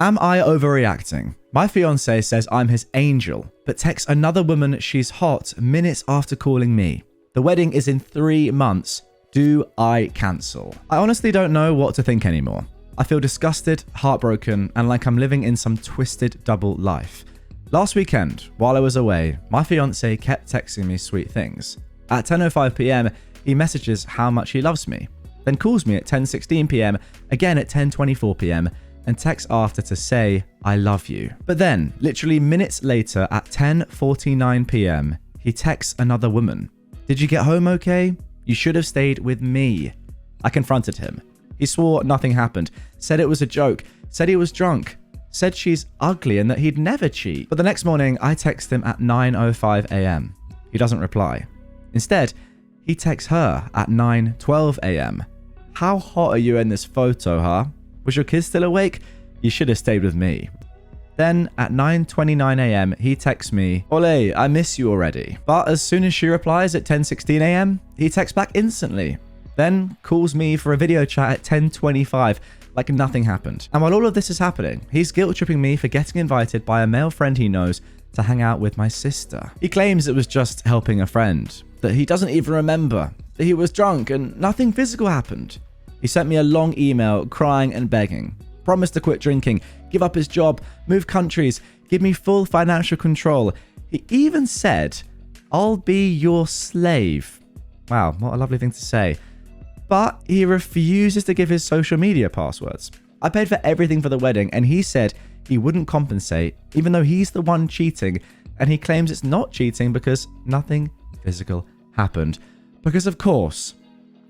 Am I overreacting? My fiancé says I'm his angel, but texts another woman she's hot minutes after calling me. The wedding is in 3 months. Do I cancel? I honestly don't know what to think anymore. I feel disgusted, heartbroken, and like I'm living in some twisted double life. Last weekend, while I was away, my fiancé kept texting me sweet things. At 10:05 p.m, he messages how much he loves me, then calls me at 10:16 p.m, again at 10:24 p.m, and texts after to say, I love you. But then, literally minutes later at 10:49 p.m, he texts another woman. Did you get home okay? You should have stayed with me. I confronted him. He swore nothing happened, said it was a joke, said he was drunk, said she's ugly and that he'd never cheat. But the next morning, I text him at 9:05 a.m. He doesn't reply. Instead, he texts her at 9:12 a.m. How hot are you in this photo, huh? Was your kid still awake? You should have stayed with me. Then at 9:29 a.m, he texts me, Ole, I miss you already. But as soon as she replies at 10:16 a.m, he texts back instantly. Then calls me for a video chat at 10:25, like nothing happened. And while all of this is happening, he's guilt-tripping me for getting invited by a male friend he knows to hang out with my sister. He claims it was just helping a friend, that he doesn't even remember, that he was drunk and nothing physical happened. He sent me a long email crying and begging, promised to quit drinking, give up his job, move countries, give me full financial control. He even said, I'll be your slave. Wow, what a lovely thing to say. But he refuses to give his social media passwords. I paid for everything for the wedding and he said he wouldn't compensate even though he's the one cheating, and he claims it's not cheating because nothing physical happened. Because of course,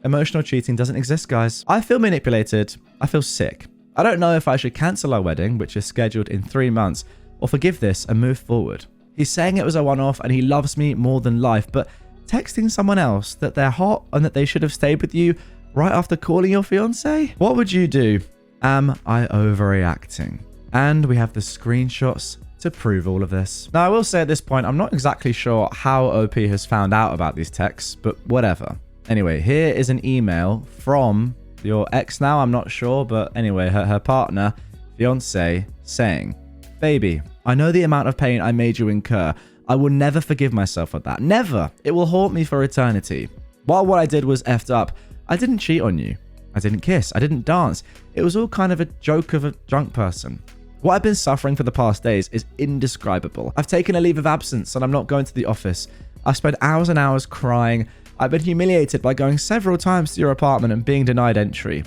emotional cheating doesn't exist, guys. I feel manipulated. I feel sick. I don't know if I should cancel our wedding, which is scheduled in 3 months, or forgive this and move forward. He's saying it was a one-off and he loves me more than life, but texting someone else that they're hot and that they should have stayed with you right after calling your fiancé? What would you do? Am I overreacting? And we have the screenshots to prove all of this. Now, I will say at this point, I'm not exactly sure how OP has found out about these texts, but whatever. Anyway, here is an email from your ex now, I'm not sure, but anyway, her partner, fiancé, saying, Baby, I know the amount of pain I made you incur. I will never forgive myself for that. Never. It will haunt me for eternity. While what I did was effed up, I didn't cheat on you. I didn't kiss. I didn't dance. It was all kind of a joke of a drunk person. What I've been suffering for the past days is indescribable. I've taken a leave of absence and I'm not going to the office. I've spent hours and hours crying. I've been humiliated by going several times to your apartment and being denied entry.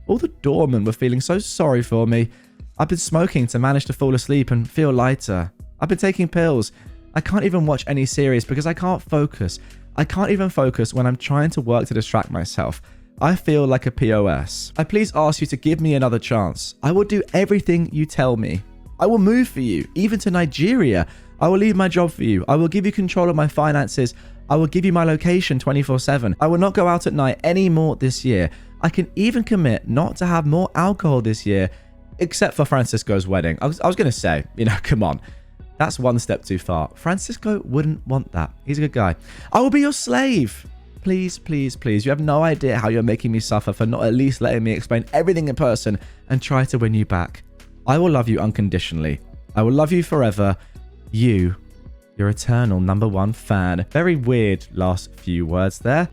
All the doormen were feeling so sorry for me. I've been smoking to manage to fall asleep and feel lighter. I've been taking pills. I can't even watch any series because I can't focus. I can't even focus when I'm trying to work to distract myself. I feel like a POS. I please ask you to give me another chance. I will do everything you tell me. I will move for you, even to Nigeria. I will leave my job for you. I will give you control of my finances. I will give you my location 24/7. I will not go out at night anymore this year. I can even commit not to have more alcohol this year, except for Francisco's wedding. I was going to say, come on. That's one step too far. Francisco wouldn't want that. He's a good guy. I will be your slave. Please, please, please. You have no idea how you're making me suffer for not at least letting me explain everything in person and try to win you back. I will love you unconditionally. I will love you forever. You, your eternal #1 fan. Very weird last few words there.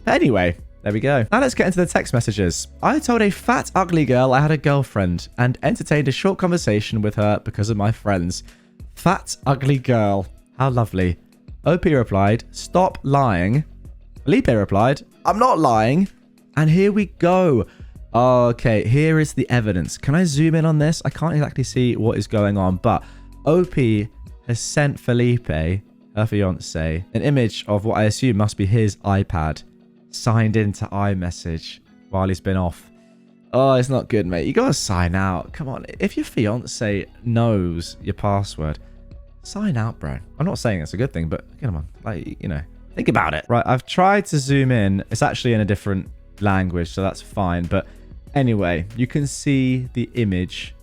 Anyway, there we go. Now let's get into the text messages. I told a fat, ugly girl I had a girlfriend and entertained a short conversation with her because of my friends. Fat, ugly girl. How lovely. OP replied, stop lying. Felipe replied, I'm not lying. And here we go. Okay, here is the evidence. Can I zoom in on this? I can't exactly see what is going on, but OP has sent Felipe, her fiancé, an image of what I assume must be his iPad, signed into iMessage while he's been off. Oh, it's not good, mate. You gotta sign out. Come on. If your fiancé knows your password, sign out, bro. I'm not saying it's a good thing, but come on. Think about it. Right, I've tried to zoom in. It's actually in a different language, so that's fine. But anyway, you can see the image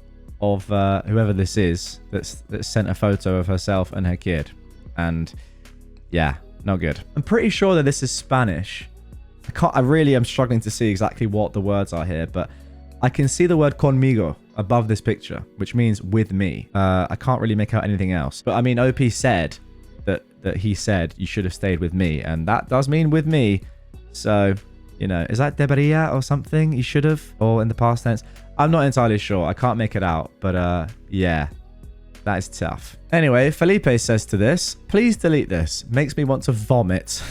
of whoever this is that sent a photo of herself and her kid. And yeah, not good. I'm pretty sure that this is Spanish. I really am struggling to see exactly what the words are here, but I can see the word conmigo. above this picture, which means with me. I can't really make out anything else. But I mean, OP said that he said you should have stayed with me, and that does mean with me. So, you know, is that debería or something? You should have, or in the past tense? I'm not entirely sure. I can't make it out, but yeah, that is tough. Anyway, Felipe says to this, please delete this. Makes me want to vomit.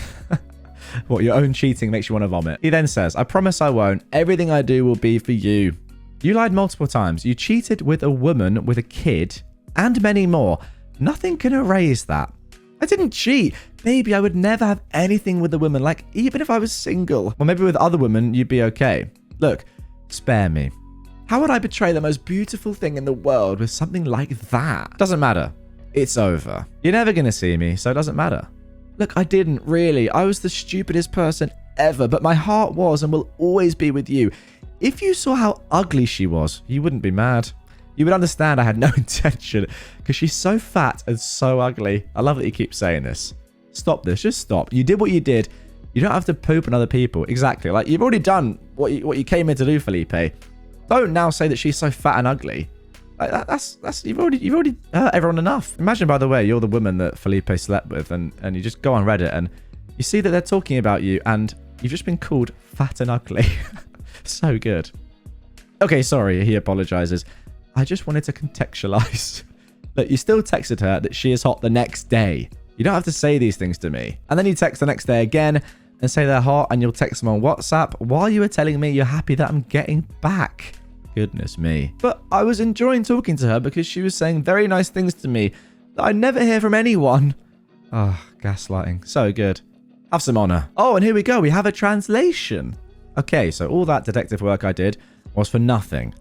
What, your own cheating makes you want to vomit? He then says, I promise I won't. Everything I do will be for you. You lied multiple times. You cheated with a woman, with a kid, and many more. Nothing can erase that. I didn't cheat. Maybe I would never have anything with a woman, like even if I was single. Or maybe with other women, you'd be okay. Look, spare me. How would I betray the most beautiful thing in the world with something like that? Doesn't matter. It's over. You're never going to see me, so it doesn't matter. Look, I didn't really. I was the stupidest person ever, but my heart was and will always be with you. If you saw how ugly she was, you wouldn't be mad. You would understand I had no intention, because she's so fat and so ugly. I love that you keep saying this. Stop this. Just stop. You did what you did. You don't have to poop on other people. Exactly. Like, you've already done what you came here to do, Felipe. Don't now say that she's so fat and ugly. Like, that's you've already hurt everyone enough. Imagine, by the way, you're the woman that Felipe slept with, and you just go on Reddit and you see that they're talking about you, and you've just been called fat and ugly. So good. Okay, sorry. He apologizes. I just wanted to contextualize that you still texted her that she is hot the next day. You don't have to say these things to me. And then you text the next day again and say they're hot, and you'll text them on WhatsApp while you were telling me you're happy that I'm getting back. Goodness me. But I was enjoying talking to her because she was saying very nice things to me that I never hear from anyone. Oh, gaslighting. So good. Have some honor. Oh, and here we go. We have a translation. Okay, so all that detective work I did was for nothing.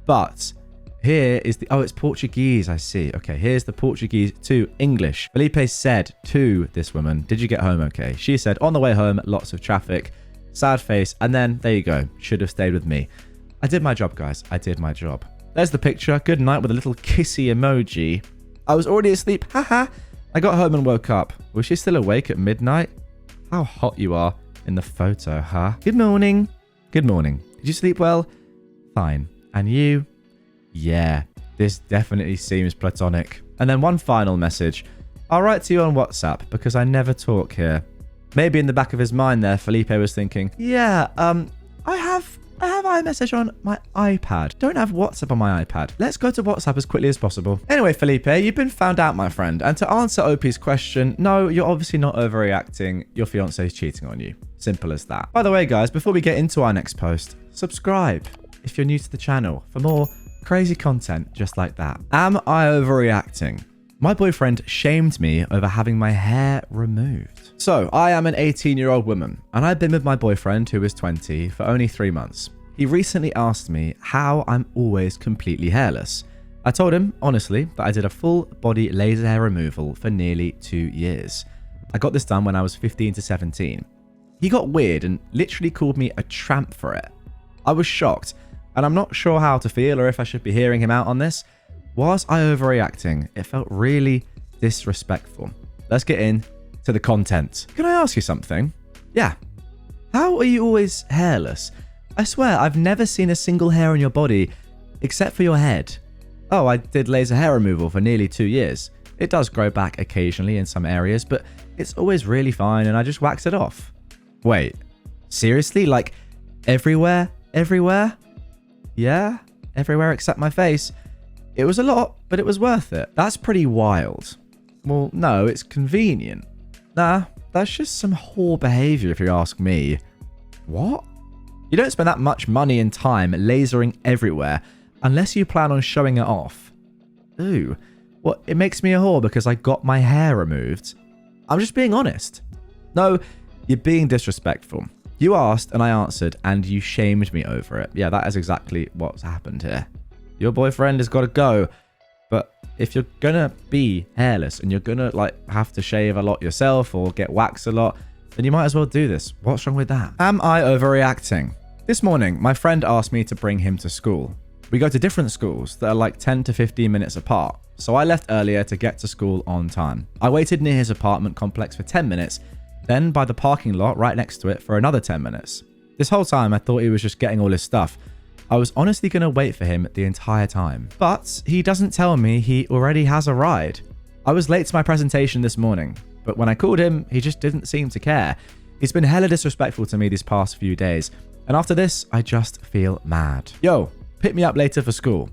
But here is the... Oh, it's Portuguese, I see. Okay, here's the Portuguese to English. Felipe said to this woman, did you get home okay? She said, on the way home, lots of traffic, sad face, and then, there you go, should have stayed with me. I did my job, guys. I did my job. There's the picture. Good night with a little kissy emoji. I was already asleep. Haha. I got home and woke up. Was she still awake at midnight? How hot you are in the photo, huh? Good morning. Good morning. Did you sleep well? Fine. And you? Yeah, this definitely seems platonic. And then one final message. I'll write to you on WhatsApp because I never talk here. Maybe in the back of his mind there, Felipe was thinking, yeah, I have iMessage on my iPad. Don't have WhatsApp on my iPad. Let's go to WhatsApp as quickly as possible. Anyway, Felipe, you've been found out, my friend. And to answer OP's question, no, you're obviously not overreacting. Your fiancé is cheating on you. Simple as that. By the way, guys, before we get into our next post, subscribe if you're new to the channel for more crazy content just like that. Am I overreacting? My boyfriend shamed me over having my hair removed. So, I am an 18-year-old woman, and I've been with my boyfriend, who is 20, for only 3 months. He recently asked me how I'm always completely hairless. I told him, honestly, that I did a full body laser hair removal for nearly 2 years. I got this done when I was 15 to 17. He got weird and literally called me a tramp for it. I was shocked, and I'm not sure how to feel or if I should be hearing him out on this. Was I overreacting? It felt really disrespectful. Let's get in to the content. Can I ask you something? Yeah. How are you always hairless? I swear I've never seen a single hair on your body except for your head. Oh, I did laser hair removal for nearly 2 years. It does grow back occasionally in some areas, but it's always really fine and I just wax it off. Wait, seriously? Like everywhere? Everywhere? Yeah, everywhere except my face. It was a lot, but it was worth it. That's pretty wild. Well, no, it's convenient. Nah, that's just some whore behavior if you ask me. What? You don't spend that much money and time lasering everywhere unless you plan on showing it off. Ooh, well, it makes me a whore because I got my hair removed. I'm just being honest. No, you're being disrespectful. You asked and I answered and you shamed me over it. Yeah, that is exactly what's happened here. Your boyfriend has got to go. But if you're gonna be hairless and you're gonna like have to shave a lot yourself or get waxed a lot, then you might as well do this. What's wrong with that? Am I overreacting? This morning, my friend asked me to bring him to school. We go to different schools that are like 10 to 15 minutes apart. So I left earlier to get to school on time. I waited near his apartment complex for 10 minutes, then by the parking lot right next to it for another 10 minutes. This whole time I thought he was just getting all his stuff. I was honestly going to wait for him the entire time. But he doesn't tell me he already has a ride. I was late to my presentation this morning, but when I called him, he just didn't seem to care. He's been hella disrespectful to me these past few days. And after this, I just feel mad. Yo, pick me up later for school.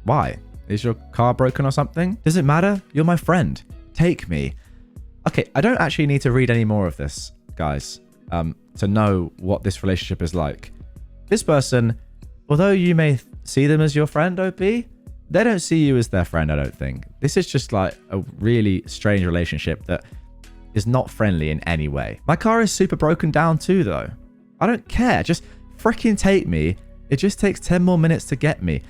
Why? Is your car broken or something? Does it matter? You're my friend. Take me. Okay, I don't actually need to read any more of this, guys, to know what this relationship is like. This person, although you may see them as your friend, OP, they don't see you as their friend, I don't think. This is just like a really strange relationship that is not friendly in any way. My car is super broken down too, though. I don't care. Just freaking take me. It just takes 10 more minutes to get me.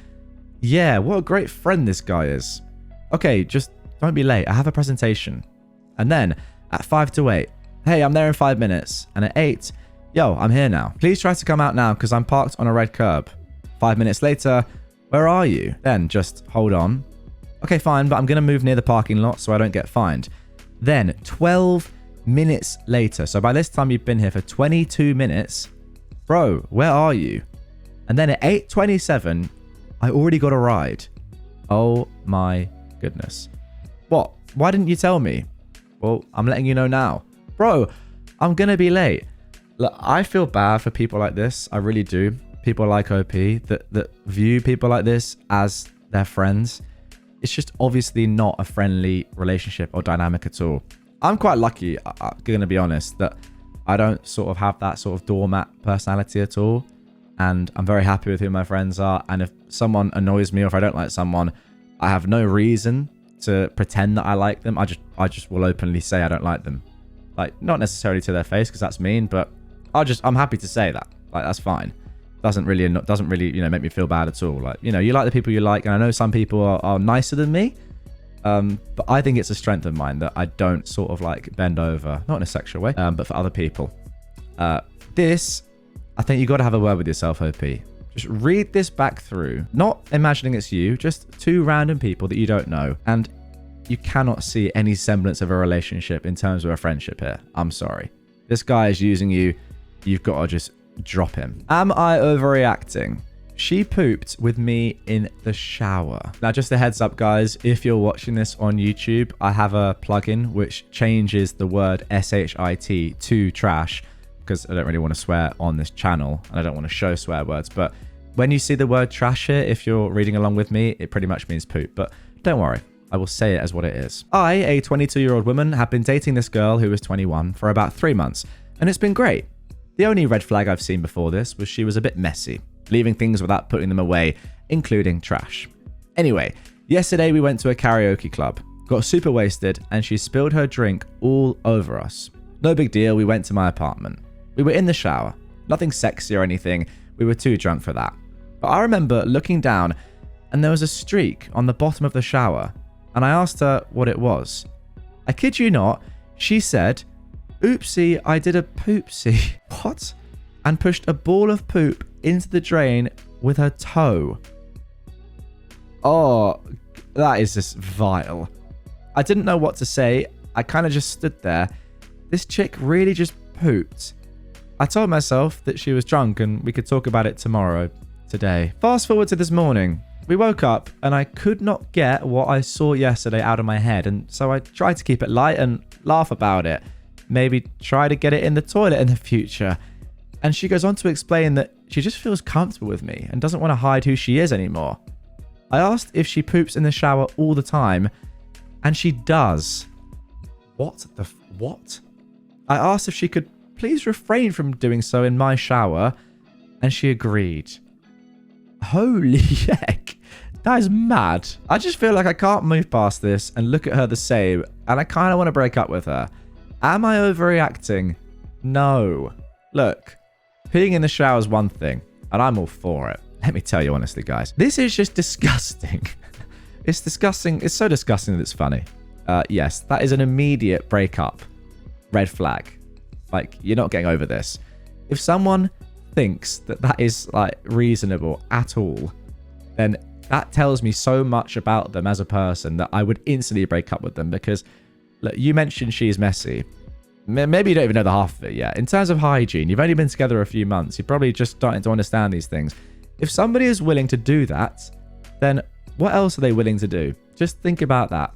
Yeah, what a great friend this guy is. Okay, just don't be late. I have a presentation. And then at 5 to 8, hey, I'm there in 5 minutes. And at 8, yo, I'm here now. Please try to come out now because I'm parked on a red curb. 5 minutes later, where are you? Then just hold on. Okay, fine, but I'm going to move near the parking lot so I don't get fined. Then 12 minutes later. So by this time you've been here for 22 minutes. Bro, where are you? And then at 8:27, I already got a ride. Oh my goodness. What? Why didn't you tell me? Well, I'm letting you know now. Bro, I'm going to be late. Look, I feel bad for people like this. I really do. People like OP that view people like this as their friends. It's just obviously not a friendly relationship or dynamic at all. I'm quite lucky, I'm going to be honest, that I don't sort of have that sort of doormat personality at all. And I'm very happy with who my friends are. And if someone annoys me or if I don't like someone, I have no reason to pretend that I like them. I just will openly say I don't like them. Like, not necessarily to their face because that's mean, but I'm happy to say that. Like, that's fine. Doesn't really, make me feel bad at all. Like, you like the people you like, and I know some people are nicer than me, but I think it's a strength of mine that I don't sort of like bend over, not in a sexual way, but for other people. I think you got to have a word with yourself, OP. Just read this back through, not imagining it's you, just two random people that you don't know, and you cannot see any semblance of a relationship in terms of a friendship here. I'm sorry. This guy is using you. You've got to just drop him. Am I overreacting? She pooped with me in the shower. Now, just a heads up, guys, if you're watching this on YouTube, I have a plugin which changes the word SHIT to trash because I don't really want to swear on this channel and I don't want to show swear words. But when you see the word trash here, if you're reading along with me, it pretty much means poop. But don't worry, I will say it as what it is. I, a 22-year-old woman, have been dating this girl who was 21 for about 3 months, and it's been great. The only red flag I've seen before this was she was a bit messy, leaving things without putting them away, including trash. Anyway, yesterday we went to a karaoke club, got super wasted, and she spilled her drink all over us. No big deal, we went to my apartment. We were in the shower. Nothing sexy or anything, we were too drunk for that. But I remember looking down, and there was a streak on the bottom of the shower, and I asked her what it was. I kid you not, she said, "Oopsie, I did a poopsie." What? And pushed a ball of poop into the drain with her toe. Oh, that is just vile. I didn't know what to say. I kind of just stood there. This chick really just pooped. I told myself that she was drunk and we could talk about it today. Fast forward to this morning. We woke up and I could not get what I saw yesterday out of my head, and so I tried to keep it light and laugh about it. Maybe try to get it in the toilet in the future. And she goes on to explain that she just feels comfortable with me and doesn't want to hide who she is anymore. I asked if she poops in the shower all the time, and she does. What? I asked if she could please refrain from doing so in my shower, and she agreed. Holy heck. That is mad. I just feel like I can't move past this and look at her the same, and I kind of want to break up with her. Am I overreacting? No. Look, peeing in the shower is one thing, and I'm all for it. Let me tell you honestly, guys. This is just disgusting. It's disgusting. It's so disgusting that it's funny. Yes, that is an immediate breakup. Red flag. Like, you're not getting over this. If someone thinks that that is, like, reasonable at all, then that tells me so much about them as a person that I would instantly break up with them because, look, you mentioned she's messy. Maybe you don't even know the half of it yet. In terms of hygiene, you've only been together a few months. You're probably just starting to understand these things. If somebody is willing to do that, then what else are they willing to do? Just think about that.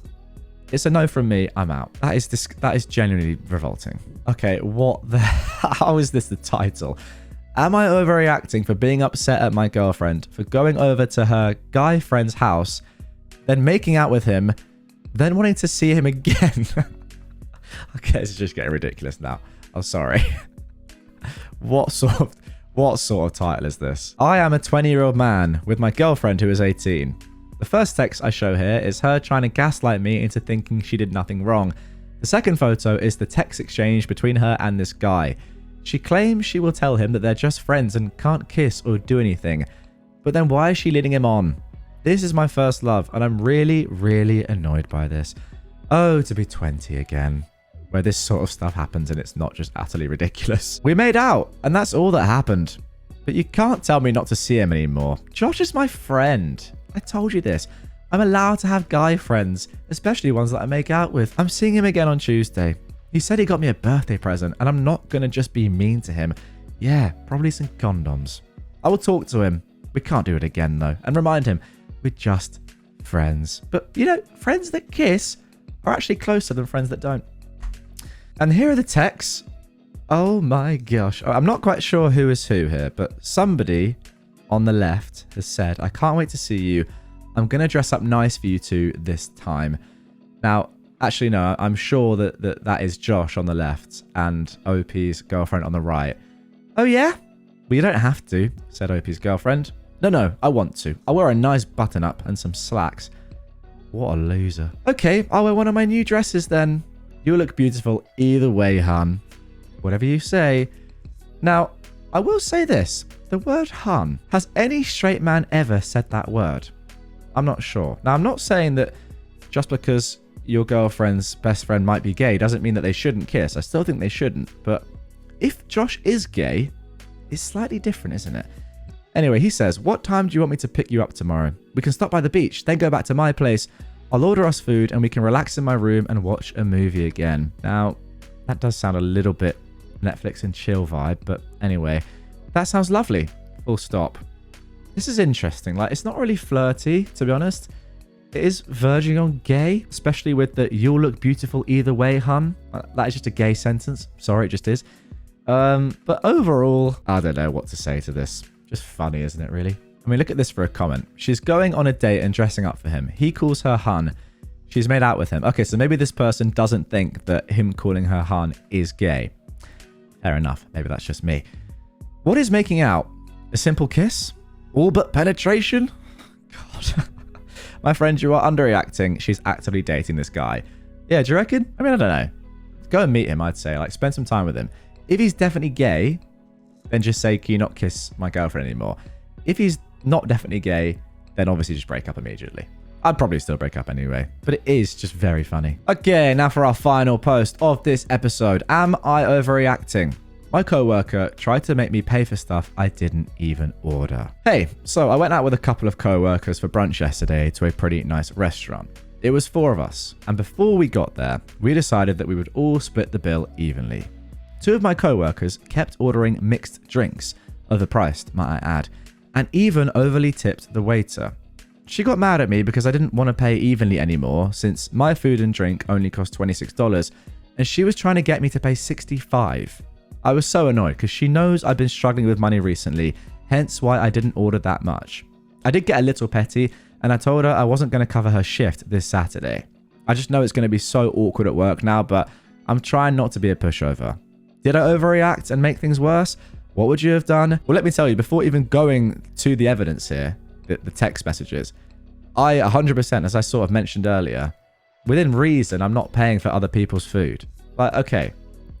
It's a no from me. I'm out. That is genuinely revolting. Okay, how is this the title? Am I overreacting for being upset at my girlfriend for going over to her guy friend's house, then making out with him, then wanting to see him again? Okay, it's just getting ridiculous now. I'm sorry. What sort of title is this? I am a 20-year-old man with my girlfriend who is 18. The first text I show here is her trying to gaslight me into thinking she did nothing wrong. The second photo is the text exchange between her and this guy. She claims she will tell him that they're just friends and can't kiss or do anything. But then why is she leading him on? This is my first love, and I'm really, really annoyed by this. Oh, to be 20 again, where this sort of stuff happens and it's not just utterly ridiculous. We made out, and that's all that happened. But you can't tell me not to see him anymore. Josh is my friend. I told you this. I'm allowed to have guy friends, especially ones that I make out with. I'm seeing him again on Tuesday. He said he got me a birthday present, and I'm not going to just be mean to him. Yeah, probably some condoms. I will talk to him. We can't do it again, though, and remind him we're just friends. But, you know, friends that kiss are actually closer than friends that don't. And here are the texts. Oh my gosh. I'm not quite sure who is who here, but somebody on the left has said, I can't wait to see you. I'm going to dress up nice for you two this time. Now, actually, no, I'm sure that is Josh on the left and OP's girlfriend on the right. Oh, yeah? Well, you don't have to, said OP's girlfriend. No, I want to. I'll wear a nice button-up and some slacks. What a loser. Okay, I'll wear one of my new dresses then. You'll look beautiful either way, hun. Whatever you say. Now, I will say this. The word hun. Has any straight man ever said that word? I'm not sure. Now, I'm not saying that just because your girlfriend's best friend might be gay doesn't mean that they shouldn't kiss. I still think they shouldn't. But if Josh is gay, it's slightly different, isn't it? Anyway, he says, what time do you want me to pick you up tomorrow? We can stop by the beach, then go back to my place. I'll order us food and we can relax in my room and watch a movie again. Now, that does sound a little bit Netflix and chill vibe, but anyway, that sounds lovely. Full stop. This is interesting. Like, it's not really flirty, to be honest. It is verging on gay, especially with the you'll look beautiful either way, hun. That is just a gay sentence. Sorry, it just is. But overall, I don't know what to say to this. Just funny, isn't it, really? I mean, look at this for a comment. She's going on a date and dressing up for him. He calls her hun. She's made out with him. Okay, so maybe this person doesn't think that him calling her hun is gay. Fair enough. Maybe that's just me. What is making out? A simple kiss? All but penetration? God. My friend, you are underreacting. She's actively dating this guy. Yeah, do you reckon? I mean, I don't know. Go and meet him, I'd say. Like, spend some time with him. If he's definitely gay, then just say, can you not kiss my girlfriend anymore? If he's not definitely gay, then obviously just break up immediately. I'd probably still break up anyway, but it is just very funny. Okay, now for our final post of this episode. Am I overreacting? My coworker tried to make me pay for stuff I didn't even order. Hey, so I went out with a couple of coworkers for brunch yesterday to a pretty nice restaurant. It was 4 of us, and before we got there, we decided that we would all split the bill evenly. 2 of my coworkers kept ordering mixed drinks, overpriced, might I add, and even overly tipped the waiter. She got mad at me because I didn't want to pay evenly anymore since my food and drink only cost $26, and she was trying to get me to pay $65. I was so annoyed because she knows I've been struggling with money recently, hence why I didn't order that much. I did get a little petty, and I told her I wasn't going to cover her shift this Saturday. I just know it's going to be so awkward at work now, but I'm trying not to be a pushover. Did I overreact and make things worse? What would you have done? Well, let me tell you, before even going to the evidence here, the text messages, I 100%, as I sort of mentioned earlier, within reason, I'm not paying for other people's food. Like, okay,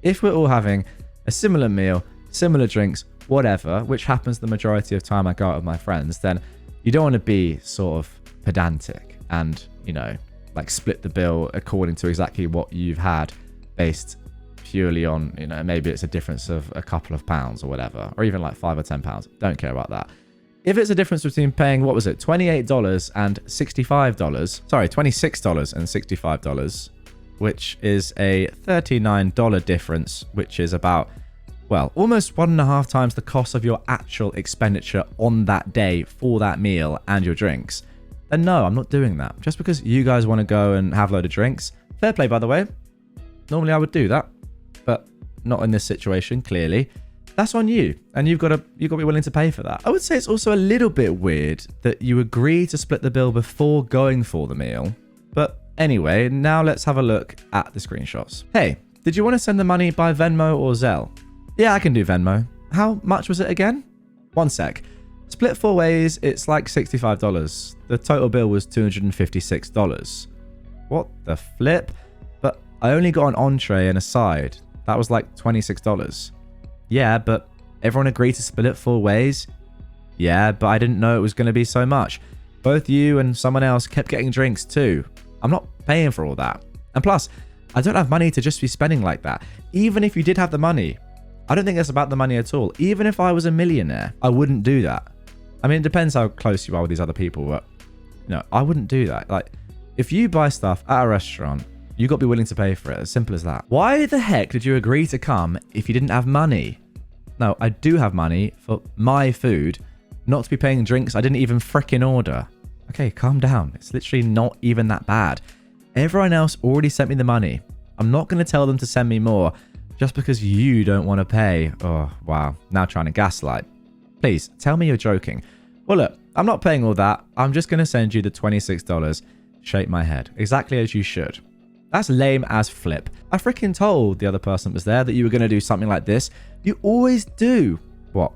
if we're all having a similar meal, similar drinks, whatever, which happens the majority of time I go out with my friends, then you don't want to be sort of pedantic and, you know, like split the bill according to exactly what you've had based purely on, you know, maybe it's a difference of a couple of pounds or whatever, or even like £5 or £10. Don't care about that. If it's a difference between paying, what was it, $28 and $65, sorry, $26 and $65, which is a $39 difference, which is about well, almost 1.5 times the cost of your actual expenditure on that day for that meal and your drinks, then no, I'm not doing that. Just because you guys want to go and have a load of drinks, fair play, by the way. Normally I would do that, but not in this situation, clearly. That's on you, and you've got to be willing to pay for that. I would say it's also a little bit weird that you agree to split the bill before going for the meal. But anyway, now let's have a look at the screenshots. Hey, did you want to send the money by Venmo or Zelle? Yeah, I can do Venmo. How much was it again? One sec. Split 4 ways, it's like $65. The total bill was $256. What the flip? But I only got an entree and a side. That was like $26. Yeah, but everyone agreed to split it 4 ways? Yeah, but I didn't know it was going to be so much. Both you and someone else kept getting drinks too. I'm not paying for all that. And plus, I don't have money to just be spending like that. Even if you did have the money, I don't think it's about the money at all. Even if I was a millionaire, I wouldn't do that. I mean, it depends how close you are with these other people, but you know, I wouldn't do that. Like, if you buy stuff at a restaurant, you got to be willing to pay for it. As simple as that. Why the heck did you agree to come if you didn't have money? No, I do have money for my food, not to be paying drinks I didn't even frickin' order. Okay, calm down. It's literally not even that bad. Everyone else already sent me the money. I'm not going to tell them to send me more just because you don't want to pay. Oh, wow. Now trying to gaslight. Please, tell me you're joking. Well, look, I'm not paying all that. I'm just going to send you the $26. Shake my head. Exactly as you should. That's lame as flip. I freaking told the other person that was there that you were going to do something like this. You always do. What?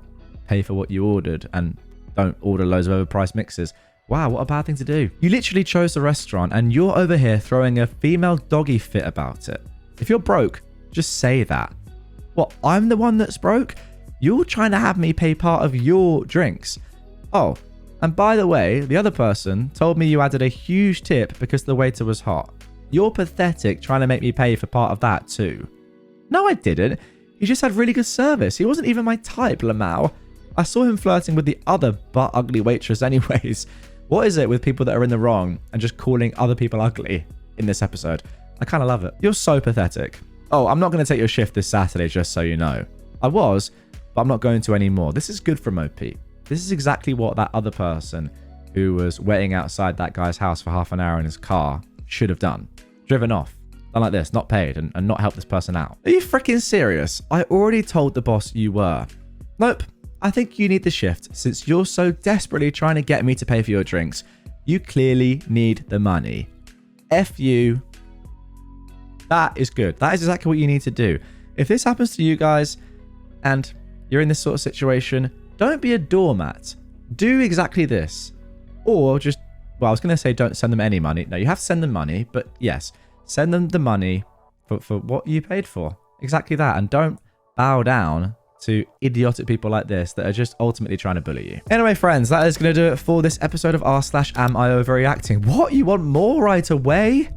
Pay for what you ordered and don't order loads of overpriced mixes. Wow, what a bad thing to do. You literally chose the restaurant and you're over here throwing a female doggy fit about it. If you're broke, just say that. What, I'm the one that's broke? You're trying to have me pay part of your drinks. Oh, and by the way, the other person told me you added a huge tip because the waiter was hot. You're pathetic trying to make me pay for part of that too. No, I didn't. He just had really good service. He wasn't even my type, Lamau. I saw him flirting with the other butt ugly waitress anyways. What is it with people that are in the wrong and just calling other people ugly in this episode? I kind of love it. You're so pathetic. Oh, I'm not going to take your shift this Saturday, just so you know. I was, but I'm not going to anymore. This is good from OP. This is exactly what that other person who was waiting outside that guy's house for half an hour in his car should have done. Driven off. Done like this, not paid, and not helped this person out. Are you freaking serious? I already told the boss you were. Nope. I think you need the shift since you're so desperately trying to get me to pay for your drinks. You clearly need the money. F you. That is good. That is exactly what you need to do. If this happens to you guys and you're in this sort of situation, don't be a doormat. Do exactly this. Or just, well, I was going to say don't send them any money. No, you have to send them money, but yes, send them the money for what you paid for. Exactly that. And don't bow down to idiotic people like this that are just ultimately trying to bully you. Anyway, friends, that is going to do it for this episode of r/AmIOverreacting. What? You want more right away?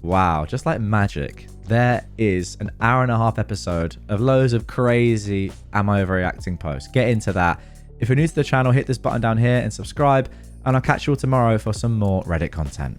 Wow, just like magic. There is an 1.5-hour episode of loads of crazy AmIOverreacting posts. Get into that. If you're new to the channel, hit this button down here and subscribe. And I'll catch you all tomorrow for some more Reddit content.